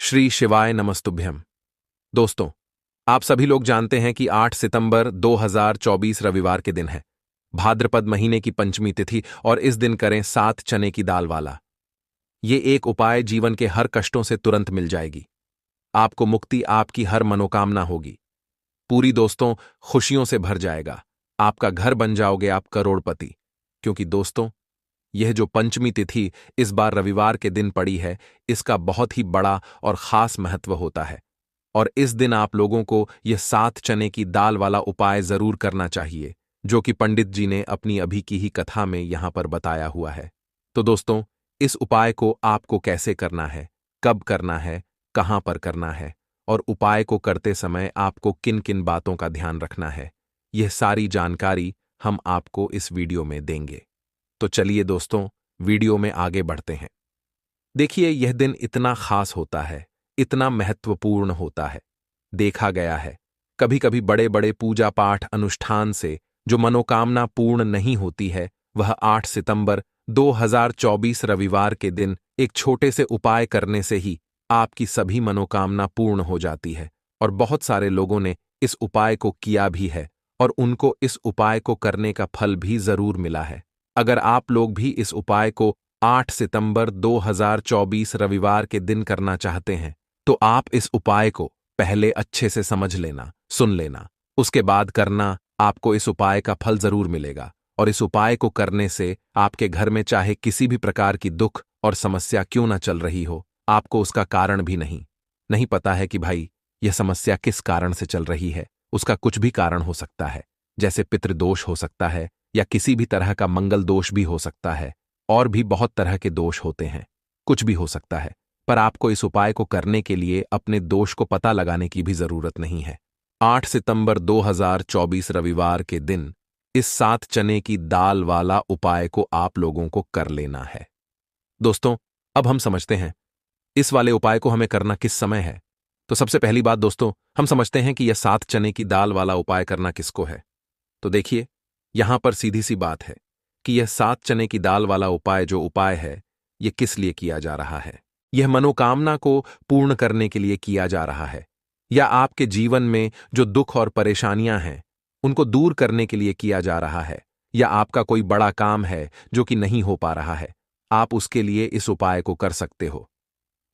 श्री शिवाय नमस्तुभ्यम। दोस्तों, आप सभी लोग जानते हैं कि 8 सितंबर 2024 रविवार के दिन है, भाद्रपद महीने की पंचमी तिथि, और इस दिन करें 7 चने की दाल वाला। ये एक उपाय जीवन के हर कष्टों से तुरंत मिल जाएगी। आपको मुक्ति, आपकी हर मनोकामना होगी पूरी। दोस्तों, खुशियों से भर जाएगा, आपका घर बन जाओगे आप करोड़पति। क्योंकि दोस्तों, यह जो पंचमी तिथि इस बार रविवार के दिन पड़ी है, इसका बहुत ही बड़ा और खास महत्व होता है। और इस दिन आप लोगों को यह 7 चने की दाल वाला उपाय जरूर करना चाहिए, जो कि पंडित जी ने अपनी अभी की ही कथा में यहां पर बताया हुआ है। तो दोस्तों, इस उपाय को आपको कैसे करना है, कब करना है, कहां पर करना है, और उपाय को करते समय आपको किन किन बातों का ध्यान रखना है, यह सारी जानकारी हम आपको इस वीडियो में देंगे। तो चलिए दोस्तों, वीडियो में आगे बढ़ते हैं। देखिए, यह दिन इतना खास होता है, इतना महत्वपूर्ण होता है। देखा गया है, कभी कभी बड़े बड़े पूजा पाठ अनुष्ठान से जो मनोकामना पूर्ण नहीं होती है, वह 8 सितंबर 2024 रविवार के दिन एक छोटे से उपाय करने से ही आपकी सभी मनोकामना पूर्ण हो जाती है। और बहुत सारे लोगों ने इस उपाय को किया भी है, और उनको इस उपाय को करने का फल भी जरूर मिला है। अगर आप लोग भी इस उपाय को 8 सितंबर 2024 रविवार के दिन करना चाहते हैं, तो आप इस उपाय को पहले अच्छे से समझ लेना, सुन लेना, उसके बाद करना। आपको इस उपाय का फल जरूर मिलेगा। और इस उपाय को करने से आपके घर में चाहे किसी भी प्रकार की दुख और समस्या क्यों ना चल रही हो, आपको उसका कारण भी नहीं पता है कि भाई यह समस्या किस कारण से चल रही है। उसका कुछ भी कारण हो सकता है, जैसे पितृदोष हो सकता है, या किसी भी तरह का मंगल दोष भी हो सकता है, और भी बहुत तरह के दोष होते हैं, कुछ भी हो सकता है। पर आपको इस उपाय को करने के लिए अपने दोष को पता लगाने की भी जरूरत नहीं है। 8 सितंबर 2024 रविवार के दिन इस 7 चने की दाल वाला उपाय को आप लोगों को कर लेना है। दोस्तों, अब हम समझते हैं इस वाले उपाय को हमें करना किस समय है। तो सबसे पहली बात दोस्तों, हम समझते हैं कि यह 7 चने की दाल वाला उपाय करना किसको है। तो देखिए, यहां पर सीधी सी बात है कि यह 7 चने की दाल वाला उपाय जो उपाय है, यह किस लिए किया जा रहा है। यह मनोकामना को पूर्ण करने के लिए किया जा रहा है, या आपके जीवन में जो दुख और परेशानियां हैं उनको दूर करने के लिए किया जा रहा है, या आपका कोई बड़ा काम है जो कि नहीं हो पा रहा है, आप उसके लिए इस उपाय को कर सकते हो।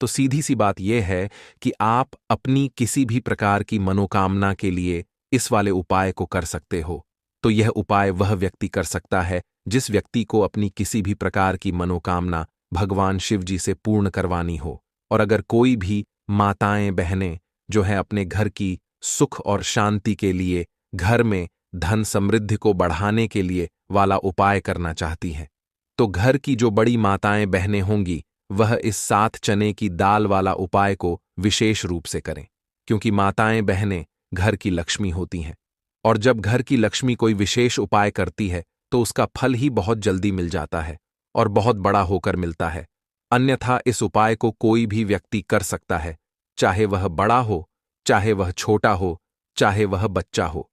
तो सीधी सी बात यह है कि आप अपनी किसी भी प्रकार की मनोकामना के लिए इस वाले उपाय को कर सकते हो। तो यह उपाय वह व्यक्ति कर सकता है जिस व्यक्ति को अपनी किसी भी प्रकार की मनोकामना भगवान शिव जी से पूर्ण करवानी हो। और अगर कोई भी माताएं बहनें जो है अपने घर की सुख और शांति के लिए, घर में धन समृद्धि को बढ़ाने के लिए वाला उपाय करना चाहती हैं, तो घर की जो बड़ी माताएं बहनें होंगी, वह इस 7 चने की दाल वाला उपाय को विशेष रूप से करें। क्योंकि माताएं बहनें घर की लक्ष्मी होती हैं, और जब घर की लक्ष्मी कोई विशेष उपाय करती है तो उसका फल ही बहुत जल्दी मिल जाता है, और बहुत बड़ा होकर मिलता है। अन्यथा इस उपाय को कोई भी व्यक्ति कर सकता है, चाहे वह बड़ा हो, चाहे वह छोटा हो, चाहे वह बच्चा हो।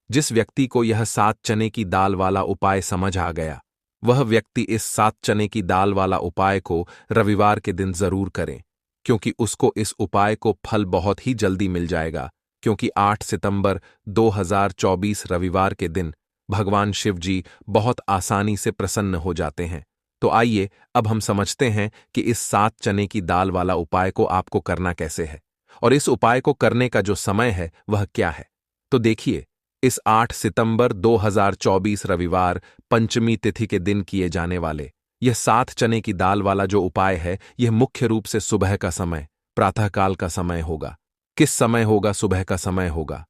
जिस व्यक्ति को यह 7 चने की दाल वाला उपाय समझ आ गया, वह व्यक्ति इस 7 चने की दाल वाला उपाय को रविवार के दिन जरूर करें, क्योंकि उसको इस उपाय को फल बहुत ही जल्दी मिल जाएगा। क्योंकि 8 सितंबर 2024 रविवार के दिन भगवान शिव जी बहुत आसानी से प्रसन्न हो जाते हैं। तो आइए अब हम समझते हैं कि इस 7 चने की दाल वाला उपाय को आपको करना कैसे है, और इस उपाय को करने का जो समय है वह क्या है। तो देखिए, इस 8 सितंबर 2024 रविवार पंचमी तिथि के दिन किए जाने वाले यह 7 चने की दाल वाला जो उपाय है, यह मुख्य रूप से सुबह का समय, प्रातःकाल का समय होगा। किस समय होगा? सुबह का समय होगा।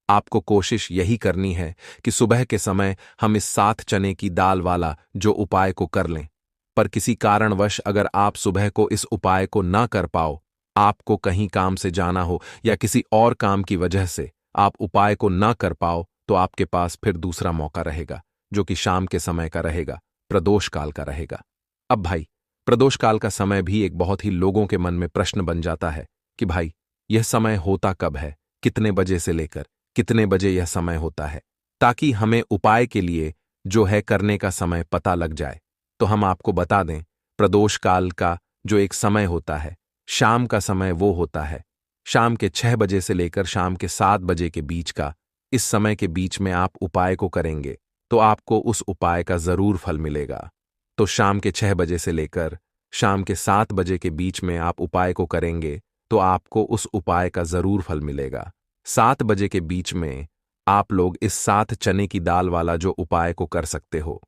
आपको कोशिश यही करनी है कि सुबह के समय हम इस 7 चने की दाल वाला जो उपाय को कर लें। पर किसी कारणवश अगर आप सुबह को इस उपाय को ना कर पाओ, आपको कहीं काम से जाना हो, या किसी और काम की वजह से आप उपाय को ना कर पाओ, तो आपके पास फिर दूसरा मौका रहेगा, जो कि शाम के समय का रहेगा, प्रदोष काल का रहेगा। अब भाई, प्रदोष काल का समय भी एक बहुत ही लोगों के मन में प्रश्न बन जाता है कि भाई यह समय होता कब है, कितने बजे से लेकर कितने बजे यह समय होता है, ताकि हमें उपाय के लिए जो है करने का समय पता लग जाए। तो हम आपको बता दें, प्रदोष काल का जो एक समय होता है, शाम का समय वो होता है, शाम के 6 बजे से लेकर शाम के 7 बजे के बीच का। इस समय के बीच में आप उपाय को करेंगे तो आपको उस उपाय का जरूर फल मिलेगा। तो शाम के 6 बजे से लेकर शाम के 7 बजे के बीच में आप उपाय को करेंगे तो आपको उस उपाय का जरूर फल मिलेगा। 7 बजे के बीच में आप लोग इस 7 चने की दाल वाला जो उपाय को कर सकते हो।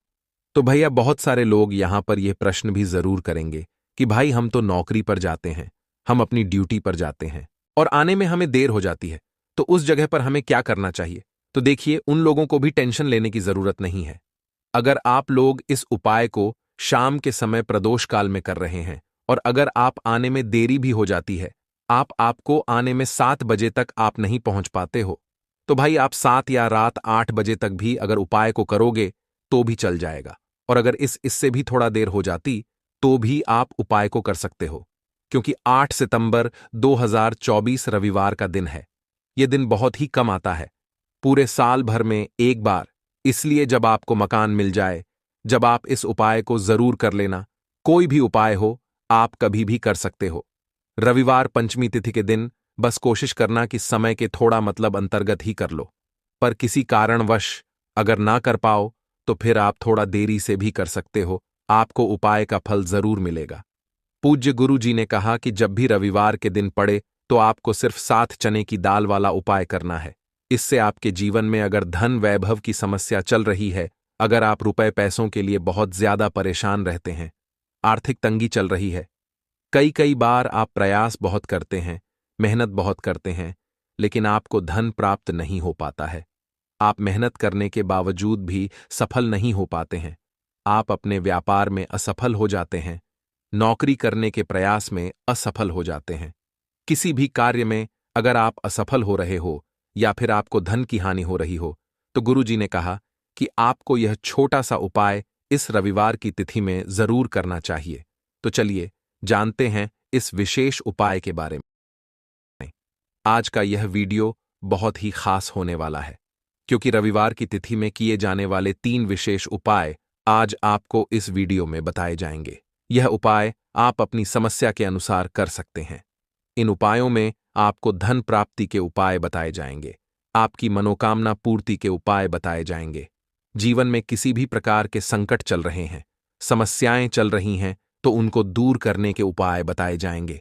तो भैया बहुत सारे लोग यहां पर यह प्रश्न भी जरूर करेंगे कि भाई हम तो नौकरी पर जाते हैं, हम अपनी ड्यूटी पर जाते हैं और आने में हमें देर हो जाती है, तो उस जगह पर हमें क्या करना चाहिए? तो देखिए, उन लोगों को भी टेंशन लेने की जरूरत नहीं है। अगर आप लोग इस उपाय को शाम के समय प्रदोष काल में कर रहे हैं और अगर आप आने में देरी भी हो जाती है, आपको आने में 7 बजे तक आप नहीं पहुंच पाते हो, तो भाई आप 7 या रात 8 बजे तक भी अगर उपाय को करोगे तो भी चल जाएगा। और अगर इससे भी थोड़ा देर हो जाती तो भी आप उपाय को कर सकते हो, क्योंकि 8 सितंबर 2024 रविवार का दिन है। यह दिन बहुत ही कम आता है, पूरे साल भर में एक बार। इसलिए जब आपको मकान मिल जाए, जब आप इस उपाय को जरूर कर लेना। कोई भी उपाय हो, आप कभी भी कर सकते हो। रविवार पंचमी तिथि के दिन बस कोशिश करना कि समय के थोड़ा मतलब अंतर्गत ही कर लो। पर किसी कारणवश अगर ना कर पाओ तो फिर आप थोड़ा देरी से भी कर सकते हो, आपको उपाय का फल जरूर मिलेगा। पूज्य गुरु जी ने कहा कि जब भी रविवार के दिन पड़े तो आपको सिर्फ 7 चने की दाल वाला उपाय करना है। इससे आपके जीवन में अगर धन वैभव की समस्या चल रही है, अगर आप रुपए पैसों के लिए बहुत ज्यादा परेशान रहते हैं, आर्थिक तंगी चल रही है, कई कई बार आप प्रयास बहुत करते हैं, मेहनत बहुत करते हैं, लेकिन आपको धन प्राप्त नहीं हो पाता है। आप मेहनत करने के बावजूद भी सफल नहीं हो पाते हैं। आप अपने व्यापार में असफल हो जाते हैं, नौकरी करने के प्रयास में असफल हो जाते हैं। किसी भी कार्य में अगर आप असफल हो रहे हो या फिर आपको धन की हानि हो रही हो, तो गुरुजी ने कहा कि आपको यह छोटा सा उपाय इस रविवार की तिथि में जरूर करना चाहिए। तो चलिए जानते हैं इस विशेष उपाय के बारे में। आज का यह वीडियो बहुत ही खास होने वाला है, क्योंकि रविवार की तिथि में किए जाने वाले 3 विशेष उपाय आज आपको इस वीडियो में बताए जाएंगे। यह उपाय आप अपनी समस्या के अनुसार कर सकते हैं। इन उपायों में आपको धन प्राप्ति के उपाय बताए जाएंगे, आपकी मनोकामना पूर्ति के उपाय बताए जाएंगे। जीवन में किसी भी प्रकार के संकट चल रहे हैं, समस्याएं चल रही हैं, तो उनको दूर करने के उपाय बताए जाएंगे।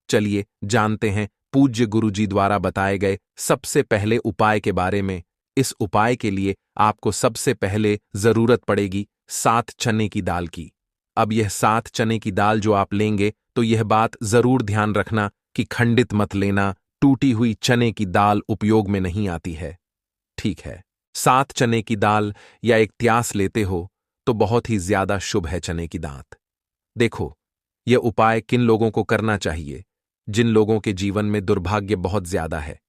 चलिए जानते हैं पूज्य गुरु जी द्वारा बताए गए सबसे पहले उपाय के बारे में। इस उपाय के लिए आपको सबसे पहले जरूरत पड़ेगी 7 चने की दाल की। अब यह 7 चने की दाल जो आप लेंगे, तो यह बात जरूर ध्यान रखना कि खंडित मत लेना, टूटी हुई चने की दाल उपयोग में नहीं आती है। ठीक है, 7 चने की दाल या एक त्यास लेते हो तो बहुत ही ज्यादा शुभ है चने की दात। देखो, यह उपाय किन लोगों को करना चाहिए? जिन लोगों के जीवन में दुर्भाग्य बहुत ज्यादा है,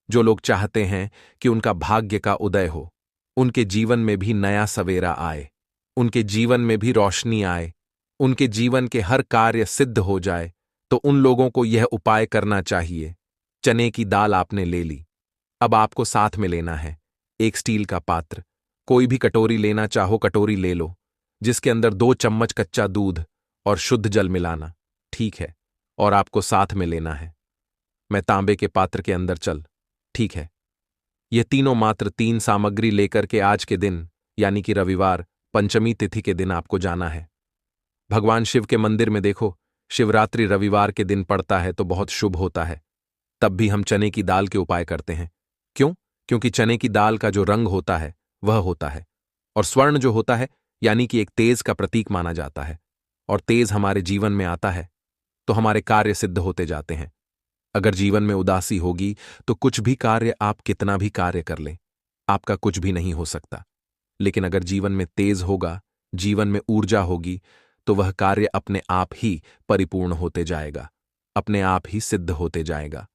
जो लोग चाहते हैं कि उनका भाग्य का उदय हो, उनके जीवन में भी नया सवेरा आए, उनके जीवन में भी रोशनी आए, उनके जीवन के हर कार्य सिद्ध हो जाए, तो उन लोगों को यह उपाय करना चाहिए। चने की दाल आपने ले ली, अब आपको साथ में लेना है एक स्टील का पात्र। कोई भी कटोरी लेना चाहो कटोरी ले लो, जिसके अंदर 2 चम्मच कच्चा दूध और शुद्ध जल मिलाना। ठीक है, और आपको साथ में लेना है। मैं तांबे के पात्र के अंदर चल। ठीक है, ये तीनों मात्र 3 सामग्री लेकर के आज के दिन यानी कि रविवार पंचमी तिथि के दिन आपको जाना है। भगवान शिव के मंदिर में देखो, शिवरात्रि रविवार के दिन पड़ता है तो बहुत शुभ होता है। तब भी हम चने की दाल के उपाय करते हैं। क्यों? क्योंकि चने की दाल का जो रंग होता है वह होता है, और स्वर्ण जो होता है यानी कि एक तेज का प्रतीक माना जाता है, और तेज हमारे जीवन में आता है तो हमारे कार्य सिद्ध होते जाते हैं। अगर जीवन में उदासी होगी तो कुछ भी कार्य, आप कितना भी कार्य कर लें, आपका कुछ भी नहीं हो सकता। लेकिन अगर जीवन में तेज होगा, जीवन में ऊर्जा होगी, तो वह कार्य अपने आप ही परिपूर्ण होते जाएगा, अपने आप ही सिद्ध होते जाएगा।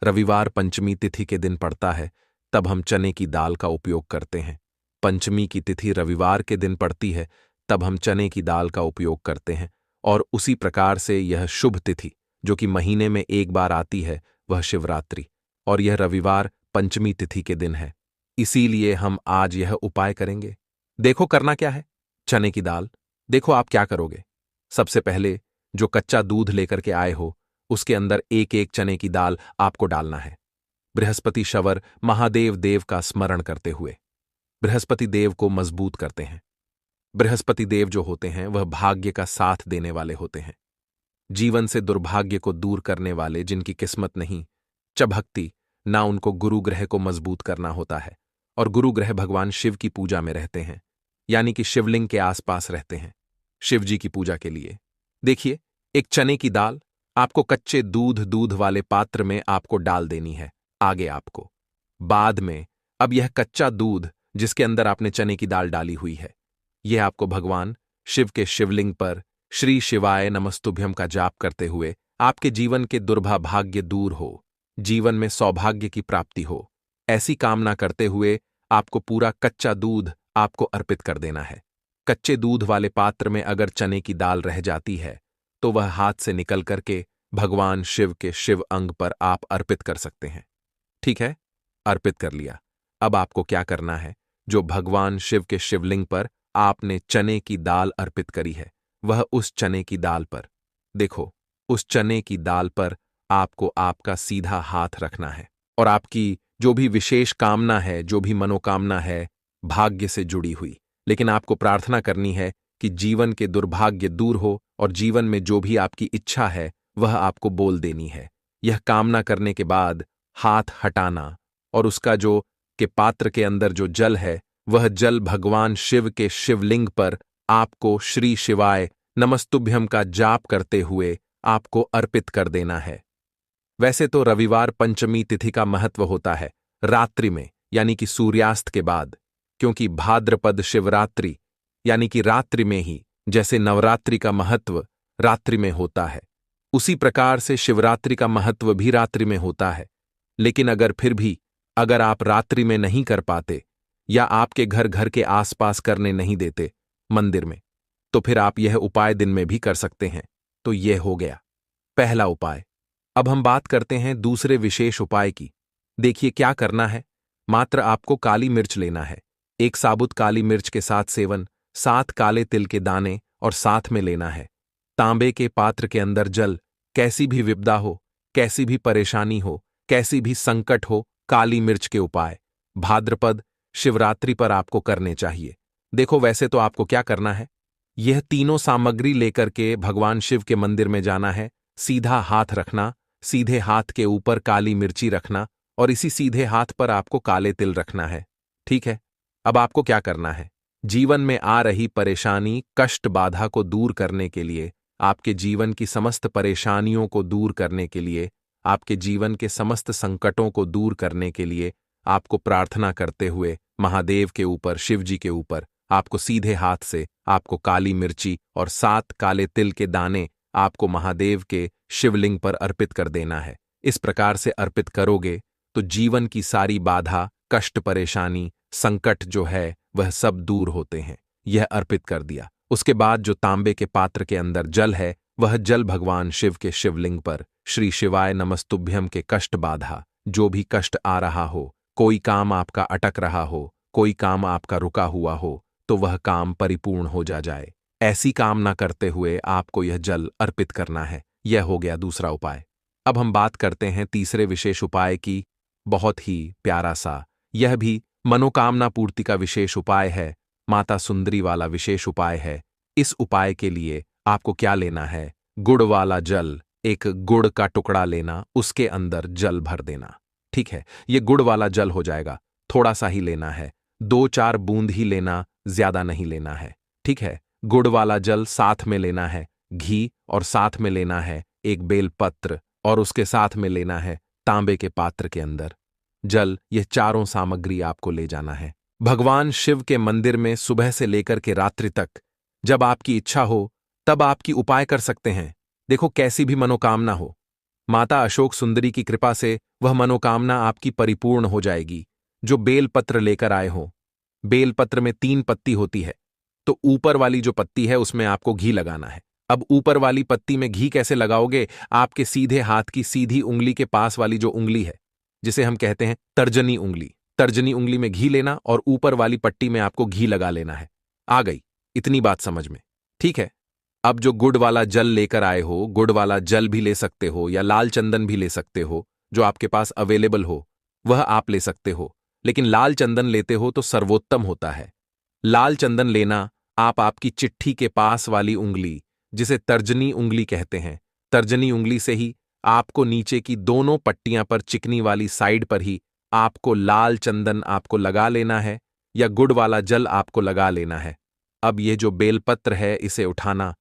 रविवार पंचमी तिथि के दिन पड़ता है, तब हम चने की दाल का उपयोग करते हैं। पंचमी की तिथि रविवार के दिन पड़ती है, तब हम चने की दाल का उपयोग करते हैं। और उसी प्रकार से यह शुभ तिथि जो कि महीने में एक बार आती है, वह शिवरात्रि, और यह रविवार पंचमी तिथि के दिन है। इसीलिए हम आज यह उपाय करेंगे। देखो करना क्या है। चने की दाल, देखो आप क्या करोगे। सबसे पहले जो कच्चा दूध लेकर के आए हो उसके अंदर एक एक चने की दाल आपको डालना है। बृहस्पति शवर महादेव देव का स्मरण करते हुए। बृहस्पति देव को मजबूत करते हैं। बृहस्पति देव जो होते हैं वह भाग्य का साथ देने वाले होते हैं। जीवन से दुर्भाग्य को दूर करने वाले, जिनकी किस्मत नहीं चभकती ना, उनको गुरु ग्रह को मजबूत करना होता है। और गुरु ग्रह भगवान शिव की पूजा में रहते हैं, यानी कि शिवलिंग के आसपास रहते हैं, शिव जी की पूजा के लिए। देखिए, एक चने की दाल आपको कच्चे दूध वाले पात्र में आपको डाल देनी है। आगे आपको बाद में अब यह कच्चा दूध जिसके अंदर आपने चने की दाल डाली हुई है, यह आपको भगवान शिव के शिवलिंग पर श्री शिवाय नमस्तुभ्यम का जाप करते हुए आपके जीवन के दुर्भाग्य दूर हो, जीवन में सौभाग्य की प्राप्ति हो, ऐसी कामना करते हुए आपको पूरा कच्चा दूध आपको अर्पित कर देना है। कच्चे दूध वाले पात्र में अगर चने की दाल रह जाती है तो वह हाथ से निकल करके भगवान शिव के शिव अंग पर आप अर्पित कर सकते हैं। ठीक है, अर्पित कर लिया। अब आपको क्या करना है, जो भगवान शिव के शिवलिंग पर आपने चने की दाल अर्पित करी है, वह उस चने की दाल पर, देखो, उस चने की दाल पर आपको आपका सीधा हाथ रखना है और आपकी जो भी विशेष कामना है, जो भी मनोकामना है भाग्य से जुड़ी हुई, लेकिन आपको प्रार्थना करनी है कि जीवन के दुर्भाग्य दूर हो और जीवन में जो भी आपकी इच्छा है वह आपको बोल देनी है। यह कामना करने के बाद हाथ हटाना और उसका जो के पात्र के अंदर जो जल है वह जल भगवान शिव के शिवलिंग पर आपको श्री शिवाय नमस्तुभ्यम का जाप करते हुए आपको अर्पित कर देना है। वैसे तो रविवार पंचमी तिथि का महत्व होता है रात्रि में, यानी कि सूर्यास्त के बाद, क्योंकि भाद्रपद शिवरात्रि यानी कि रात्रि में ही, जैसे नवरात्रि का महत्व रात्रि में होता है, उसी प्रकार से शिवरात्रि का महत्व भी रात्रि में होता है। लेकिन अगर फिर भी अगर आप रात्रि में नहीं कर पाते या आपके घर के आसपास करने नहीं देते मंदिर में, तो फिर आप यह उपाय दिन में भी कर सकते हैं। तो यह हो गया पहला उपाय। अब हम बात करते हैं दूसरे विशेष उपाय की। देखिए क्या करना है, मात्र आपको काली मिर्च लेना है। एक साबुत काली मिर्च के साथ सेवन 7 काले तिल के दाने और साथ में लेना है। तांबे के पात्र के अंदर जल, कैसी भी विपदा हो, कैसी भी परेशानी हो, कैसी भी संकट हो, काली मिर्च के उपाय भाद्रपद शिवरात्रि पर आपको करने चाहिए। देखो वैसे तो आपको क्या करना है, यह तीनों सामग्री लेकर के भगवान शिव के मंदिर में जाना है, सीधा हाथ रखना, सीधे हाथ के ऊपर काली मिर्ची रखना और इसी सीधे हाथ पर आपको काले तिल रखना है। ठीक है, अब आपको क्या करना है, जीवन में आ रही परेशानी कष्ट बाधा को दूर करने के लिए, आपके जीवन की समस्त परेशानियों को दूर करने के लिए, आपके जीवन के समस्त संकटों को दूर करने के लिए आपको प्रार्थना करते हुए महादेव के ऊपर, शिव जी के ऊपर आपको सीधे हाथ से आपको काली मिर्ची और 7 काले तिल के दाने आपको महादेव के शिवलिंग पर अर्पित कर देना है। इस प्रकार से अर्पित करोगे तो जीवन की सारी बाधा, कष्ट, परेशानी, संकट जो है वह सब दूर होते हैं। यह अर्पित कर दिया। उसके बाद जो तांबे के पात्र के अंदर जल है वह जल भगवान शिव के शिवलिंग पर श्री शिवाय नमस्तुभ्यम के कष्ट बाधा, जो भी कष्ट आ रहा हो, कोई काम आपका अटक रहा हो, कोई काम आपका रुका हुआ हो, तो वह काम परिपूर्ण हो जाए, ऐसी कामना करते हुए आपको यह जल अर्पित करना है। यह हो गया दूसरा उपाय। अब हम बात करते हैं तीसरे विशेष उपाय की। बहुत ही प्यारा सा, यह भी मनोकामना पूर्ति का विशेष उपाय है, माता सुंदरी वाला विशेष उपाय है। इस उपाय के लिए आपको क्या लेना है, गुड़ वाला जल, एक गुड़ का टुकड़ा लेना, उसके अंदर जल भर देना। ठीक है, यह गुड़ वाला जल हो जाएगा, थोड़ा सा ही लेना है, 2-4 बूंद ही लेना, ज्यादा नहीं लेना है। ठीक है, गुड़ वाला जल, साथ में लेना है घी और साथ में लेना है एक बेलपत्र और उसके साथ में लेना है तांबे के पात्र के अंदर जल। यह चारों सामग्री आपको ले जाना है भगवान शिव के मंदिर में। सुबह से लेकर के रात्रि तक जब आपकी इच्छा हो तब आपकी उपाय कर सकते हैं। देखो कैसी भी मनोकामना हो, माता अशोक सुंदरी की कृपा से वह मनोकामना आपकी परिपूर्ण हो जाएगी। जो बेलपत्र लेकर आए हो, बेलपत्र में 3 पत्ती होती है, तो ऊपर वाली जो पत्ती है उसमें आपको घी लगाना है। अब ऊपर वाली पत्ती में घी कैसे लगाओगे, आपके सीधे हाथ की सीधी उंगली के पास वाली जो उंगली है, जिसे हम कहते हैं तर्जनी उंगली, तर्जनी उंगली में घी लेना और ऊपर वाली पट्टी में आपको घी लगा लेना है। आ गई इतनी बात समझ में? ठीक है, अब जो गुड़ वाला जल लेकर आए हो, गुड़ वाला जल भी ले सकते हो या लाल चंदन भी ले सकते हो, जो आपके पास अवेलेबल हो वह आप ले सकते हो, लेकिन लाल चंदन लेते हो तो सर्वोत्तम होता है। लाल चंदन लेना आप आपकी चिट्ठी के पास वाली उंगली, जिसे तर्जनी उंगली कहते हैं, तर्जनी उंगली से ही आपको नीचे की दोनों पट्टियां पर चिकनी वाली साइड पर ही आपको लाल चंदन आपको लगा लेना है या गुड़ वाला जल आपको लगा लेना है। अब ये जो बेलपत्र है इसे उठाना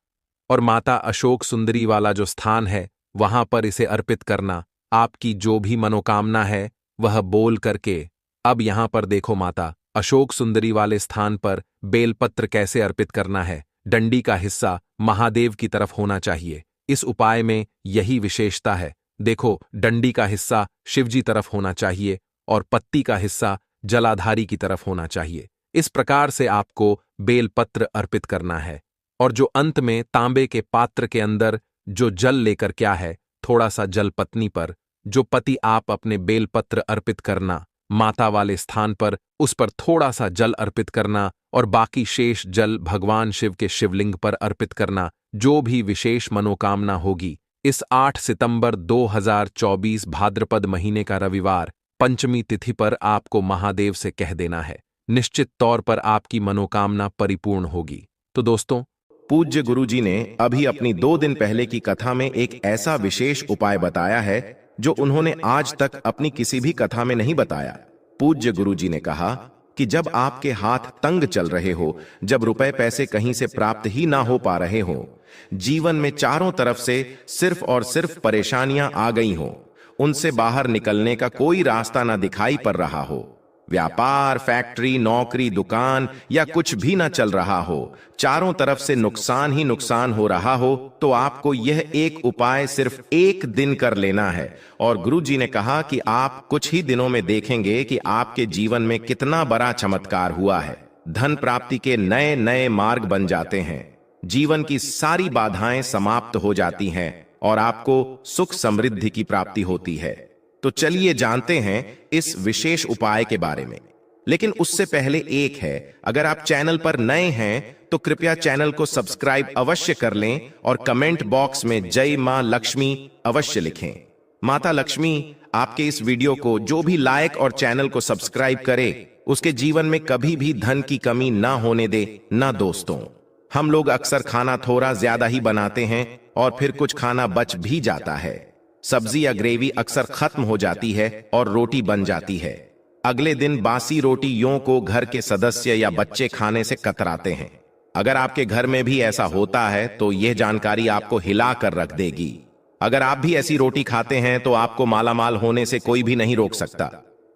और माता अशोक सुंदरी वाला जो स्थान है वहां पर इसे अर्पित करना। आपकी जो भी मनोकामना है वह बोल करके। अब यहां पर देखो, माता अशोक सुंदरी वाले स्थान पर बेलपत्र कैसे अर्पित करना है। डंडी का हिस्सा महादेव की तरफ होना चाहिए। इस उपाय में यही विशेषता है। देखो, डंडी का हिस्सा शिवजी तरफ होना चाहिए और पत्ती का हिस्सा जलाधारी की तरफ होना चाहिए। इस प्रकार से आपको बेलपत्र अर्पित करना है। और जो अंत में तांबे के पात्र के अंदर जो जल लेकर क्या है, थोड़ा सा जल पत्नी पर, जो पति आप अपने बेलपत्र अर्पित करना, माता वाले स्थान पर उस पर थोड़ा सा जल अर्पित करना और बाकी शेष जल भगवान शिव के शिवलिंग पर अर्पित करना। जो भी विशेष मनोकामना होगी इस 8 सितंबर 2024 भाद्रपद महीने का रविवार पंचमी तिथि पर आपको महादेव से कह देना है। निश्चित तौर पर आपकी मनोकामना परिपूर्ण होगी। तो दोस्तों, पूज्य गुरुजी ने अभी अपनी 2 दिन पहले की कथा में एक ऐसा विशेष उपाय बताया है जो उन्होंने आज तक अपनी किसी भी कथा में नहीं बताया। पूज्य गुरुजी ने कहा कि जब आपके हाथ तंग चल रहे हो, जब रुपए पैसे कहीं से प्राप्त ही ना हो पा रहे हो, जीवन में चारों तरफ से सिर्फ और सिर्फ परेशानियां आ गई हो, उनसे बाहर निकलने का कोई रास्ता ना दिखाई पड़ रहा हो, व्यापार, फैक्ट्री, नौकरी, दुकान या कुछ भी ना चल रहा हो, चारों तरफ से नुकसान ही नुकसान हो रहा हो, तो आपको यह एक उपाय सिर्फ 1 दिन कर लेना है। और गुरुजी ने कहा कि आप कुछ ही दिनों में देखेंगे कि आपके जीवन में कितना बड़ा चमत्कार हुआ है। धन प्राप्ति के नए नए मार्ग बन जाते हैं, जीवन की सारी बाधाएं समाप्त हो जाती हैं और आपको सुख समृद्धि की प्राप्ति होती है। तो चलिए जानते हैं इस विशेष उपाय के बारे में। लेकिन उससे पहले एक है, अगर आप चैनल पर नए हैं तो कृपया चैनल को सब्सक्राइब अवश्य कर लें और कमेंट बॉक्स में जय मां लक्ष्मी अवश्य लिखें। माता लक्ष्मी आपके इस वीडियो को जो भी लाइक और चैनल को सब्सक्राइब करे, उसके जीवन में कभी भी धन की कमी ना होने दे। ना दोस्तों, हम लोग अक्सर खाना थोड़ा ज्यादा ही बनाते हैं और फिर कुछ खाना बच भी जाता है। सब्जी या ग्रेवी अक्सर खत्म हो जाती है और रोटी बन जाती है। अगले दिन बासी रोटियों को घर के सदस्य या बच्चे खाने से कतराते हैं। अगर आपके घर में भी ऐसा होता है तो यह जानकारी आपको हिला कर रख देगी। अगर आप भी ऐसी रोटी खाते हैं तो आपको मालामाल होने से कोई भी नहीं रोक सकता।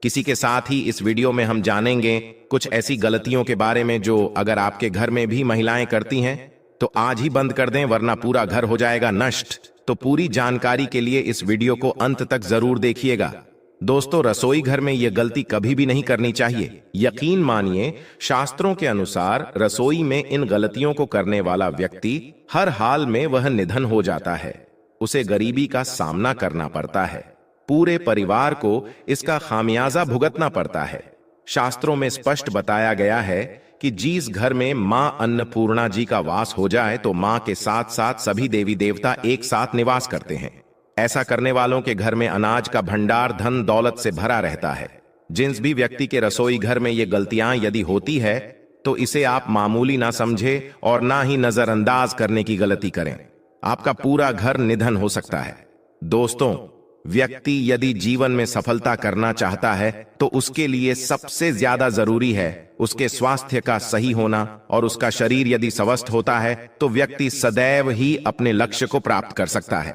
किसी के साथ ही इस वीडियो में हम जानेंगे कुछ ऐसी गलतियों के बारे में जो अगर आपके घर में भी महिलाएं करती हैं तो आज ही बंद कर दें, वरना पूरा घर हो जाएगा नष्ट। तो पूरी जानकारी के लिए इस वीडियो को अंत तक जरूर देखिएगा। दोस्तों, रसोई घर में यह गलती कभी भी नहीं करनी चाहिए। यकीन मानिए, शास्त्रों के अनुसार रसोई में इन गलतियों को करने वाला व्यक्ति हर हाल में वह निधन हो जाता है, उसे गरीबी का सामना करना पड़ता है, पूरे परिवार को इसका खामियाजा भुगतना पड़ता है। शास्त्रों में स्पष्ट बताया गया है कि जिस घर में मां अन्नपूर्णा जी का वास हो जाए तो मां के साथ साथ सभी देवी देवता एक साथ निवास करते हैं। ऐसा करने वालों के घर में अनाज का भंडार धन दौलत से भरा रहता है। जिस भी व्यक्ति के रसोई घर में ये गलतियां यदि होती है तो इसे आप मामूली ना समझे और ना ही नजरअंदाज करने की गलती करें। आपका पूरा घर निधन हो सकता है। दोस्तों, व्यक्ति यदि जीवन में सफलता करना चाहता है तो उसके लिए सबसे ज्यादा जरूरी है उसके स्वास्थ्य का सही होना, और उसका शरीर यदि स्वस्थ होता है तो व्यक्ति सदैव ही अपने लक्ष्य को प्राप्त कर सकता है।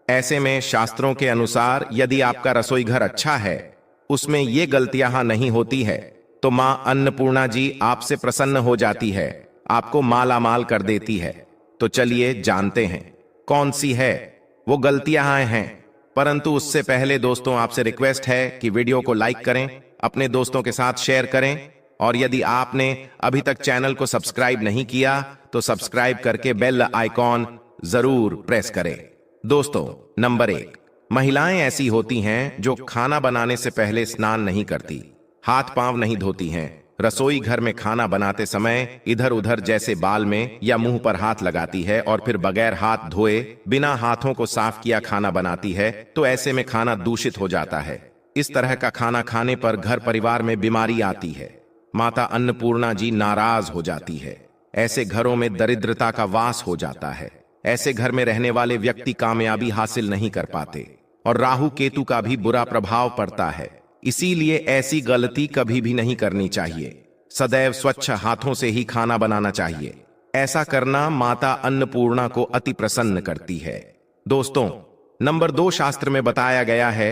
ऐसे में शास्त्रों के अनुसार यदि आपका रसोई घर अच्छा है, उसमें ये गलतियां नहीं होती है, तो मां अन्नपूर्णा जी आपसे प्रसन्न हो जाती है, आपको माला माल कर देती है। तो चलिए जानते हैं कौन सी है वो गलतियां हैं। परंतु उससे पहले दोस्तों, आपसे रिक्वेस्ट है कि वीडियो को लाइक करें, अपने दोस्तों के साथ शेयर करें, और यदि आपने अभी तक चैनल को सब्सक्राइब नहीं किया तो सब्सक्राइब करके बेल आइकॉन जरूर प्रेस करें। दोस्तों, नंबर 1, महिलाएं ऐसी होती हैं जो खाना बनाने से पहले स्नान नहीं करती, हाथ पांव नहीं धोती हैं रसोई घर में खाना बनाते समय इधर उधर जैसे बाल में या मुंह पर हाथ लगाती है और फिर बगैर हाथ धोए बिना हाथों को साफ किया खाना बनाती है, तो ऐसे में खाना दूषित हो जाता है। इस तरह का खाना खाने पर घर परिवार में बीमारी आती है। माता अन्नपूर्णा जी नाराज हो जाती है। ऐसे घरों में दरिद्रता का वास हो जाता है। ऐसे घर में रहने वाले व्यक्ति कामयाबी हासिल नहीं कर पाते और राहु केतु का भी बुरा प्रभाव पड़ता है। इसीलिए ऐसी गलती कभी भी नहीं करनी चाहिए। सदैव स्वच्छ हाथों से ही खाना बनाना चाहिए। ऐसा करना माता अन्नपूर्णा को अति प्रसन्न करती है। दोस्तों, नंबर 2 शास्त्र में बताया गया है,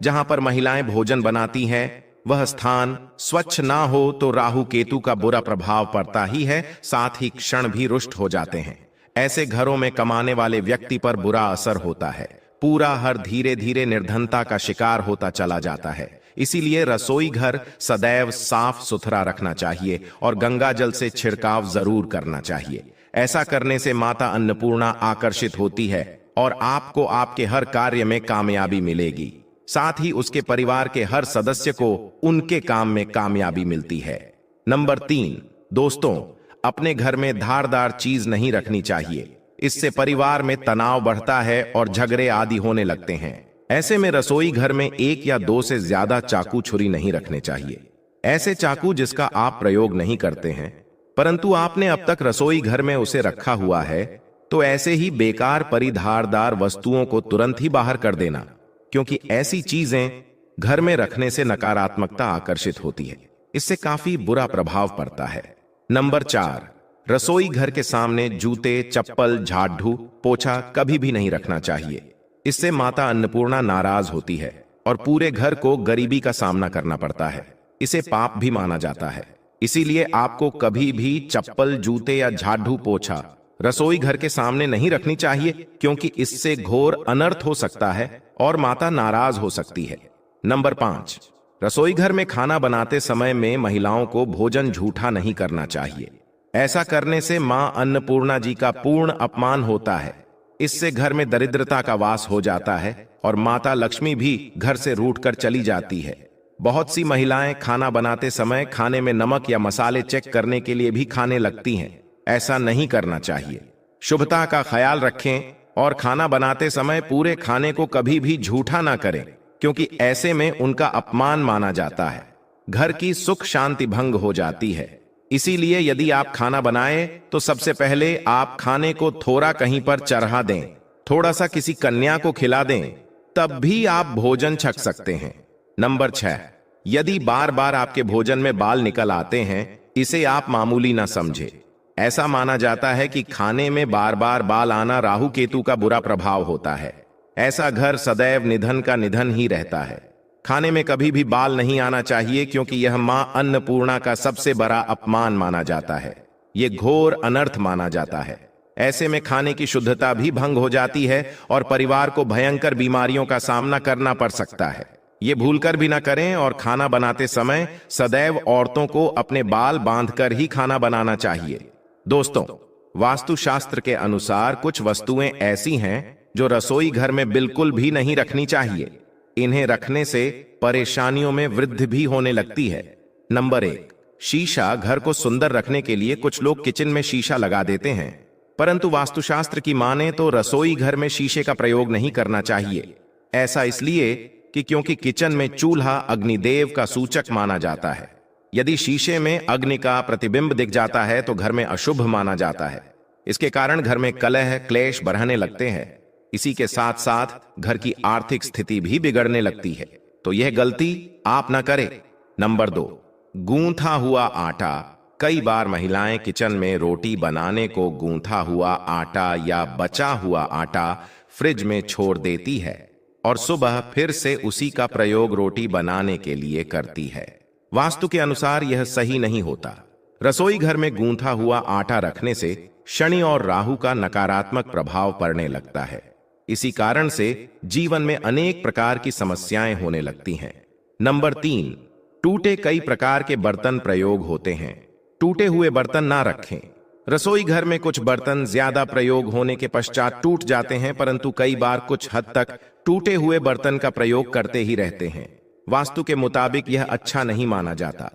जहां पर महिलाएं भोजन बनाती हैं वह स्थान स्वच्छ ना हो तो राहु केतु का बुरा प्रभाव पड़ता ही है, साथ ही क्षण भी रुष्ट हो जाते हैं। ऐसे घरों में कमाने वाले व्यक्ति पर बुरा असर होता है। पूरा हर धीरे धीरे निर्धनता का शिकार होता चला जाता है। इसीलिए रसोई घर सदैव साफ सुथरा रखना चाहिए और गंगा जल से छिड़काव जरूर करना चाहिए। ऐसा करने से माता अन्नपूर्णा आकर्षित होती है और आपको आपके हर कार्य में कामयाबी मिलेगी। साथ ही उसके परिवार के हर सदस्य को उनके काम में कामयाबी मिलती है। नंबर 3, दोस्तों, अपने घर में धारदार चीज नहीं रखनी चाहिए। इससे परिवार में तनाव बढ़ता है और झगड़े आदि होने लगते हैं। ऐसे में रसोई घर में 1 या 2 से ज्यादा चाकू छुरी नहीं रखने चाहिए। ऐसे चाकू जिसका आप प्रयोग नहीं करते हैं परंतु आपने अब तक रसोई घर में उसे रखा हुआ है, तो ऐसे ही बेकार परिधारदार वस्तुओं को तुरंत ही बाहर कर देना, क्योंकि ऐसी चीजें घर में रखने से नकारात्मकता आकर्षित होती है। इससे काफी बुरा प्रभाव पड़ता है। नंबर 4, रसोई घर के सामने जूते, चप्पल, झाड़ू, पोछा कभी भी नहीं रखना चाहिए। इससे माता अन्नपूर्णा नाराज होती है और पूरे घर को गरीबी का सामना करना पड़ता है। इसे पाप भी माना जाता है। इसीलिए आपको कभी भी चप्पल, जूते या झाड़ू, पोछा रसोई घर के सामने नहीं रखनी चाहिए, क्योंकि इससे घोर अनर्थ हो सकता है और माता नाराज हो सकती है। नंबर 5, रसोई घर में खाना बनाते समय में महिलाओं को भोजन झूठा नहीं करना चाहिए। ऐसा करने से मां अन्नपूर्णा जी का पूर्ण अपमान होता है। इससे घर में दरिद्रता का वास हो जाता है और माता लक्ष्मी भी घर से रूठकर चली जाती है। बहुत सी महिलाएं खाना बनाते समय खाने में नमक या मसाले चेक करने के लिए भी खाने लगती हैं। ऐसा नहीं करना चाहिए। शुभता का ख्याल रखें और खाना बनाते समय पूरे खाने को कभी भी झूठा ना करें, क्योंकि ऐसे में उनका अपमान माना जाता है। घर की सुख शांति भंग हो जाती है। इसीलिए यदि आप खाना बनाएं तो सबसे पहले आप खाने को थोड़ा कहीं पर चढ़ा दें, थोड़ा सा किसी कन्या को खिला दें, तब भी आप भोजन छक सकते हैं। नंबर 6, यदि बार बार आपके भोजन में बाल निकल आते हैं, इसे आप मामूली ना समझे। ऐसा माना जाता है कि खाने में बार बार बाल आना राहु केतु का बुरा प्रभाव होता है। ऐसा घर सदैव निधन का निधन ही रहता है। खाने में कभी भी बाल नहीं आना चाहिए, क्योंकि यह मां अन्नपूर्णा का सबसे बड़ा अपमान माना जाता है। यह घोर अनर्थ माना जाता है। ऐसे में खाने की शुद्धता भी भंग हो जाती है और परिवार को भयंकर बीमारियों का सामना करना पड़ सकता है। ये भूलकर भी ना करें और खाना बनाते समय सदैव औरतों को अपने बाल बांधकर ही खाना बनाना चाहिए। दोस्तों, वास्तुशास्त्र के अनुसार कुछ वस्तुएं ऐसी हैं जो रसोई घर में बिल्कुल भी नहीं रखनी चाहिए। इन्हें रखने से परेशानियों में वृद्धि भी होने लगती है। नंबर 1, शीशा। घर को सुंदर रखने के लिए कुछ लोग किचन में शीशा लगा देते हैं, परंतु वास्तुशास्त्र की माने तो रसोई घर में शीशे का प्रयोग नहीं करना चाहिए। ऐसा इसलिए कि क्योंकि किचन में चूल्हा अग्निदेव का सूचक माना जाता है। यदि शीशे में अग्नि का प्रतिबिंब दिख जाता है तो घर में अशुभ माना जाता है। इसके कारण घर में कलह क्लेश बढ़ने लगते हैं। इसी के साथ साथ घर की आर्थिक स्थिति भी बिगड़ने लगती है, तो यह गलती आप न करें। नंबर 2, गूंथा हुआ आटा। कई बार महिलाएं किचन में रोटी बनाने को गूंथा हुआ आटा या बचा हुआ आटा फ्रिज में छोड़ देती है और सुबह फिर से उसी का प्रयोग रोटी बनाने के लिए करती है। वास्तु के अनुसार यह सही नहीं होता। रसोई घर में गूंथा हुआ आटा रखने से शनि और राहु का नकारात्मक प्रभाव पड़ने लगता है। इसी कारण से जीवन में अनेक प्रकार की समस्याएं होने लगती हैं। नंबर 3, टूटे कई प्रकार के बर्तन प्रयोग होते हैं। टूटे हुए बर्तन ना रखें। रसोई घर में कुछ बर्तन ज्यादा प्रयोग होने के पश्चात टूट जाते हैं, परंतु कई बार कुछ हद तक टूटे हुए बर्तन का प्रयोग करते ही रहते हैं। वास्तु के मुताबिक यह अच्छा नहीं माना जाता।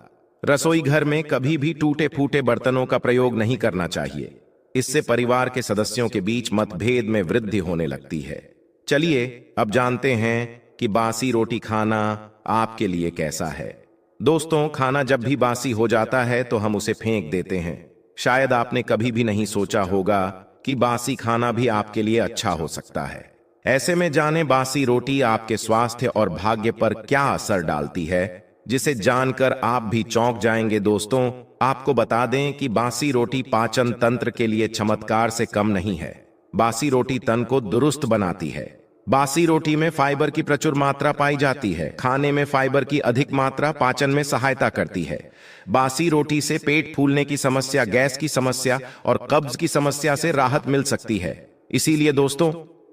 रसोई घर में कभी भी टूटे फूटे बर्तनों का प्रयोग नहीं करना चाहिए। इससे परिवार के सदस्यों के बीच मतभेद में वृद्धि होने लगती है। चलिए अब जानते हैं कि बासी रोटी खाना आपके लिए कैसा है। दोस्तों, खाना जब भी बासी हो जाता है तो हम उसे फेंक देते हैं। शायद आपने कभी भी नहीं सोचा होगा कि बासी खाना भी आपके लिए अच्छा हो सकता है। ऐसे में जाने बासी रोटी आपके स्वास्थ्य और भाग्य पर क्या असर डालती है, जिसे जानकर आप भी चौंक जाएंगे। दोस्तों, आपको बता दें कि बासी रोटी पाचन तंत्र के लिए चमत्कार से कम नहीं है। बासी रोटी तन को दुरुस्त बनाती है। बासी रोटी में फाइबर की प्रचुर मात्रा पाई जाती है। खाने में फाइबर की अधिक मात्रा पाचन में सहायता करती है। बासी रोटी से पेट फूलने की समस्या, गैस की समस्या और कब्ज की समस्या से राहत मिल सकती है। इसीलिए दोस्तों,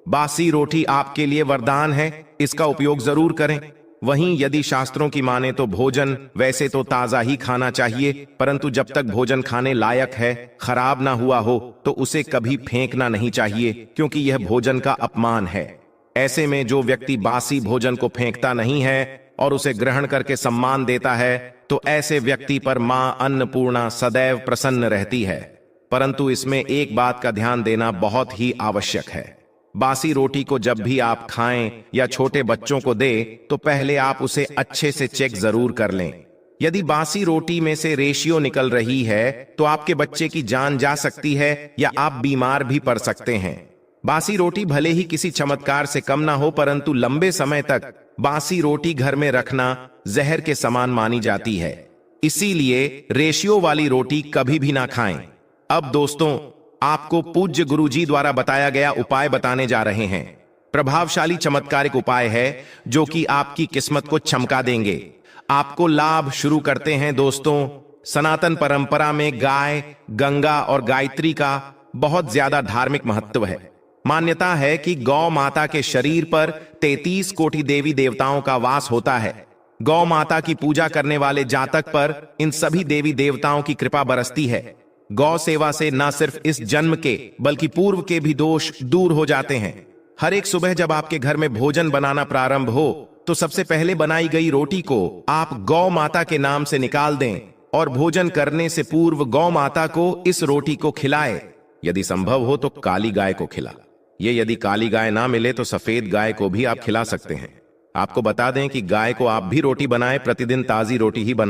बासी रोटी आपके लिए वरदान है, इसका उपयोग जरूर करें। वहीं यदि शास्त्रों की माने तो भोजन वैसे तो ताजा ही खाना चाहिए, परंतु जब तक भोजन खाने लायक है, खराब ना हुआ हो, तो उसे कभी फेंकना नहीं चाहिए, क्योंकि यह भोजन का अपमान है। ऐसे में जो व्यक्ति बासी भोजन को फेंकता नहीं है और उसे ग्रहण करके सम्मान देता है, तो ऐसे व्यक्ति पर मां अन्नपूर्णा सदैव प्रसन्न रहती है। परंतु इसमें एक बात का ध्यान देना बहुत ही आवश्यक है। बासी रोटी को जब भी आप खाएं या छोटे बच्चों को दें, तो पहले आप उसे अच्छे से चेक जरूर कर लें। यदि बासी रोटी में से रेशियो निकल रही है, तो आपके बच्चे की जान जा सकती है या आप बीमार भी पड़ सकते हैं। बासी रोटी भले ही किसी चमत्कार से कम ना हो, परंतु लंबे समय तक बासी रोटी घर में रखना जहर के समान मानी जाती है। इसीलिए रेशियो वाली रोटी कभी भी ना खाएं। अब दोस्तों, आपको पूज्य गुरुजी द्वारा बताया गया उपाय बताने जा रहे हैं। प्रभावशाली चमत्कारिक उपाय है जो कि आपकी किस्मत को चमका देंगे। आपको लाभ शुरू करते हैं। दोस्तों, सनातन परंपरा में गाय, गंगा और गायत्री का बहुत ज्यादा धार्मिक महत्व है। मान्यता है कि गौ माता के शरीर पर 33 कोटि देवी देवताओं का वास होता है। गौ माता की पूजा करने वाले जातक पर इन सभी देवी देवताओं की कृपा बरसती है। गौ सेवा से न सिर्फ इस जन्म के बल्कि पूर्व के भी दोष दूर हो जाते हैं। हर एक सुबह जब आपके घर में भोजन बनाना प्रारंभ हो, तो सबसे पहले बनाई गई रोटी को आप गौ माता के नाम से निकाल दें और भोजन करने से पूर्व गौ माता को इस रोटी को खिलाएं। यदि संभव हो तो काली गाय को खिला। ये यदि काली गाय ना मिले तो सफेद गाय को भी आप खिला सकते हैं। आपको बता दें कि गाय को आप भी रोटी बनाएं, प्रतिदिन ताजी रोटी ही बनाएं।